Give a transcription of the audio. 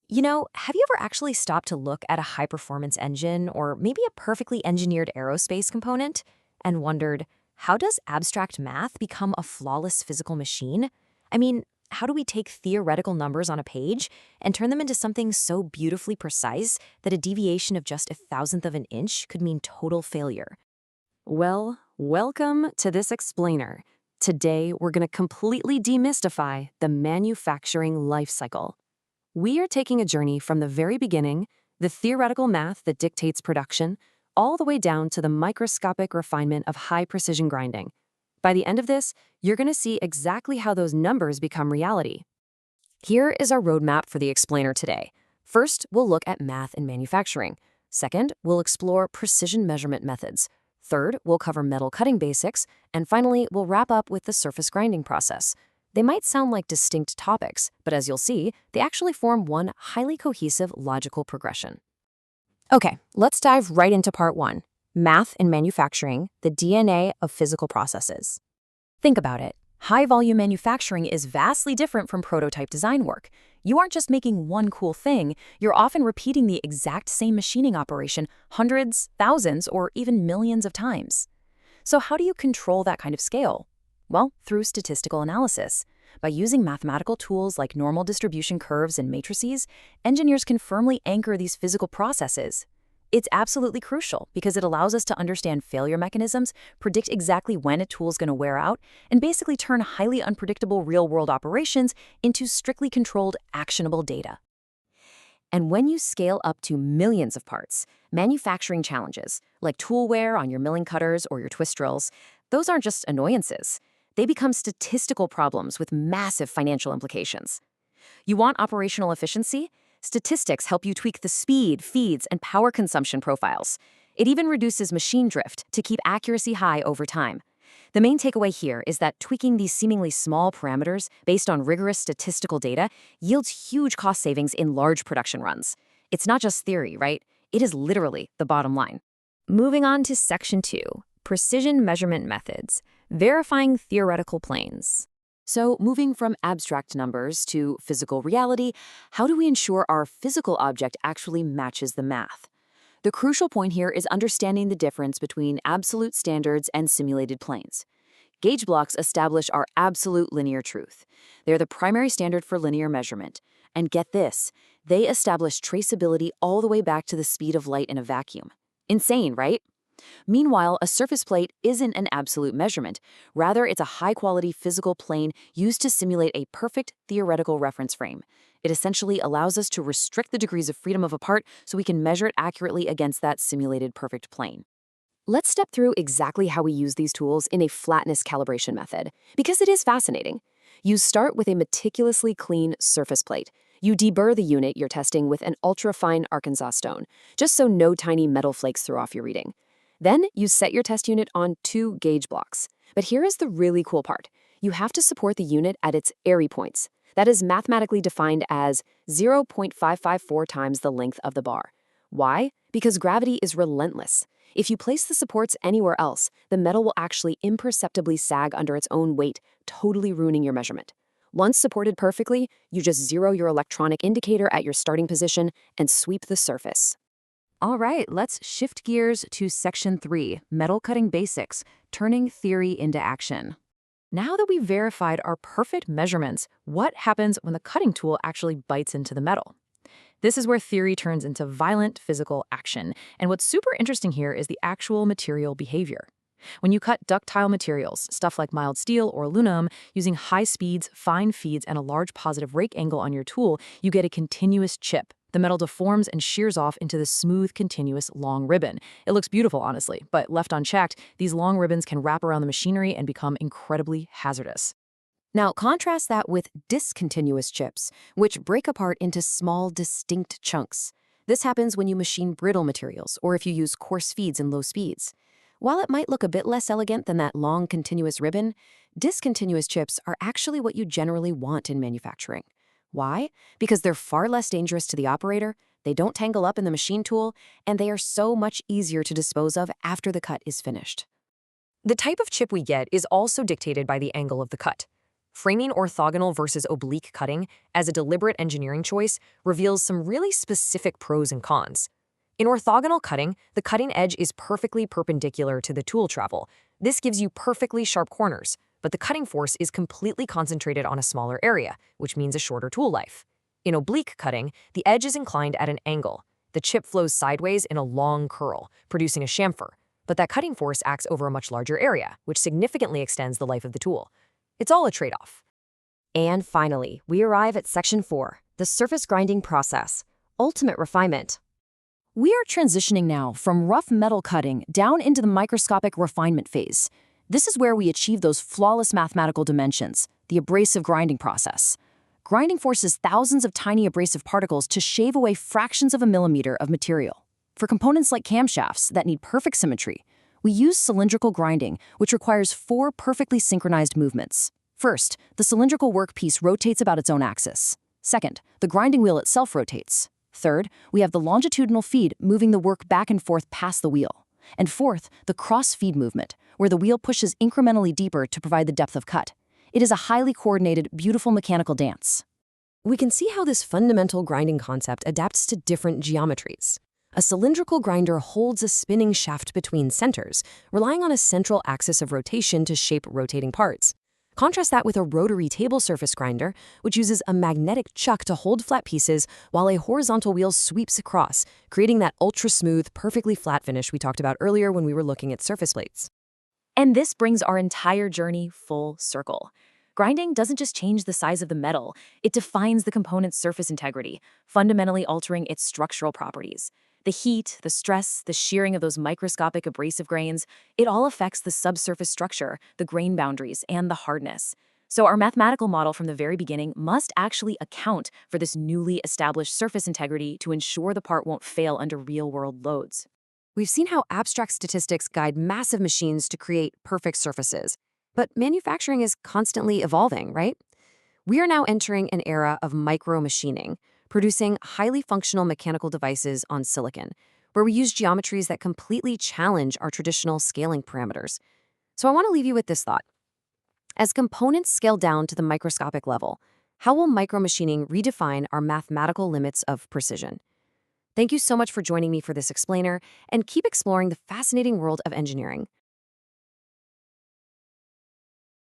Have you ever actually stopped to look at a high-performance engine or maybe a perfectly engineered aerospace component and wondered, how does abstract math become a flawless physical machine? I mean, how do we take theoretical numbers on a page and turn them into something so beautifully precise that a deviation of just a thousandth of an inch could mean total failure? Well, welcome to this explainer. Today, we're going to completely demystify the manufacturing life cycle. We are taking a journey from the very beginning, the theoretical math that dictates production, all the way down to the microscopic refinement of high-precision grinding. By the end of this, you're going to see exactly how those numbers become reality. Here is our roadmap for the explainer today. First, we'll look at math in manufacturing. Second, we'll explore precision measurement methods. Third, we'll cover metal cutting basics. And finally, we'll wrap up with the surface grinding process. They might sound like distinct topics, but as you'll see, they actually form one highly cohesive logical progression. Okay, let's dive right into part one. Math in manufacturing, the DNA of physical processes. Think about it. High-volume manufacturing is vastly different from prototype design work. You aren't just making one cool thing, you're often repeating the exact same machining operation hundreds, thousands, or even millions of times. So how do you control that kind of scale? Well, through statistical analysis. By using mathematical tools like normal distribution curves and matrices, engineers can firmly anchor these physical processes. It's absolutely crucial because it allows us to understand failure mechanisms, predict exactly when a tool's going to wear out, and basically turn highly unpredictable real-world operations into strictly controlled, actionable data. And when you scale up to millions of parts, manufacturing challenges, like tool wear on your milling cutters or your twist drills, those aren't just annoyances. They become statistical problems with massive financial implications. You want operational efficiency? Statistics help you tweak the speed, feeds, and power consumption profiles. It even reduces machine drift to keep accuracy high over time. The main takeaway here is that tweaking these seemingly small parameters based on rigorous statistical data yields huge cost savings in large production runs. It's not just theory, right? It is literally the bottom line. Moving on to Section 2, Precision Measurement Methods, Verifying Theoretical Planes. So, moving from abstract numbers to physical reality, how do we ensure our physical object actually matches the math? The crucial point here is understanding the difference between absolute standards and simulated planes. Gauge blocks establish our absolute linear truth. They're the primary standard for linear measurement. And get this, they establish traceability all the way back to the speed of light in a vacuum. Insane, right? Meanwhile, a surface plate isn't an absolute measurement. Rather, it's a high-quality physical plane used to simulate a perfect theoretical reference frame. It essentially allows us to restrict the degrees of freedom of a part so we can measure it accurately against that simulated perfect plane. Let's step through exactly how we use these tools in a flatness calibration method, because it is fascinating. You start with a meticulously clean surface plate. You deburr the unit you're testing with an ultra-fine Arkansas stone, just so no tiny metal flakes throw off your reading. Then you set your test unit on 2 gauge blocks. But here is the really cool part. You have to support the unit at its ARRI points. That is mathematically defined as 0.554 times the length of the bar. Why? Because gravity is relentless. If you place the supports anywhere else, the metal will actually imperceptibly sag under its own weight, totally ruining your measurement. Once supported perfectly, you just zero your electronic indicator at your starting position and sweep the surface. All right, let's shift gears to Section 3, Metal Cutting Basics, Turning Theory into Action. Now that we've verified our perfect measurements, what happens when the cutting tool actually bites into the metal? This is where theory turns into violent physical action, and what's super interesting here is the actual material behavior. When you cut ductile materials, stuff like mild steel or aluminum, using high speeds, fine feeds, and a large positive rake angle on your tool, you get a continuous chip. The metal deforms and shears off into this smooth, continuous, long ribbon. It looks beautiful, honestly, but left unchecked, these long ribbons can wrap around the machinery and become incredibly hazardous. Now, contrast that with discontinuous chips, which break apart into small, distinct chunks. This happens when you machine brittle materials or if you use coarse feeds in low speeds. While it might look a bit less elegant than that long, continuous ribbon, discontinuous chips are actually what you generally want in manufacturing. Why? Because they're far less dangerous to the operator, they don't tangle up in the machine tool, and they are so much easier to dispose of after the cut is finished. The type of chip we get is also dictated by the angle of the cut. Framing orthogonal versus oblique cutting as a deliberate engineering choice reveals some really specific pros and cons. In orthogonal cutting, the cutting edge is perfectly perpendicular to the tool travel. This gives you perfectly sharp corners, but the cutting force is completely concentrated on a smaller area, which means a shorter tool life. In oblique cutting, the edge is inclined at an angle. The chip flows sideways in a long curl, producing a chamfer, but that cutting force acts over a much larger area, which significantly extends the life of the tool. It's all a trade-off. And finally, we arrive at Section 4, the surface grinding process, ultimate refinement. We are transitioning now from rough metal cutting down into the microscopic refinement phase. This is where we achieve those flawless mathematical dimensions, the abrasive grinding process. Grinding forces thousands of tiny abrasive particles to shave away fractions of a millimeter of material. For components like camshafts that need perfect symmetry, we use cylindrical grinding, which requires 4 perfectly synchronized movements. First, the cylindrical workpiece rotates about its own axis. Second, the grinding wheel itself rotates. Third, we have the longitudinal feed moving the work back and forth past the wheel. And fourth, the cross-feed movement, where the wheel pushes incrementally deeper to provide the depth of cut. It is a highly coordinated, beautiful mechanical dance. We can see how this fundamental grinding concept adapts to different geometries. A cylindrical grinder holds a spinning shaft between centers, relying on a central axis of rotation to shape rotating parts. Contrast that with a rotary table surface grinder, which uses a magnetic chuck to hold flat pieces while a horizontal wheel sweeps across, creating that ultra-smooth, perfectly flat finish we talked about earlier when we were looking at surface plates. And this brings our entire journey full circle. Grinding doesn't just change the size of the metal, it defines the component's surface integrity, fundamentally altering its structural properties. The heat, the stress, the shearing of those microscopic abrasive grains, it all affects the subsurface structure, the grain boundaries, and the hardness. So our mathematical model from the very beginning must actually account for this newly established surface integrity to ensure the part won't fail under real-world loads. We've seen how abstract statistics guide massive machines to create perfect surfaces. But manufacturing is constantly evolving, right? We are now entering an era of micro-machining, producing highly functional mechanical devices on silicon, where we use geometries that completely challenge our traditional scaling parameters. So I want to leave you with this thought. As components scale down to the microscopic level, how will micromachining redefine our mathematical limits of precision? Thank you so much for joining me for this explainer, and keep exploring the fascinating world of engineering.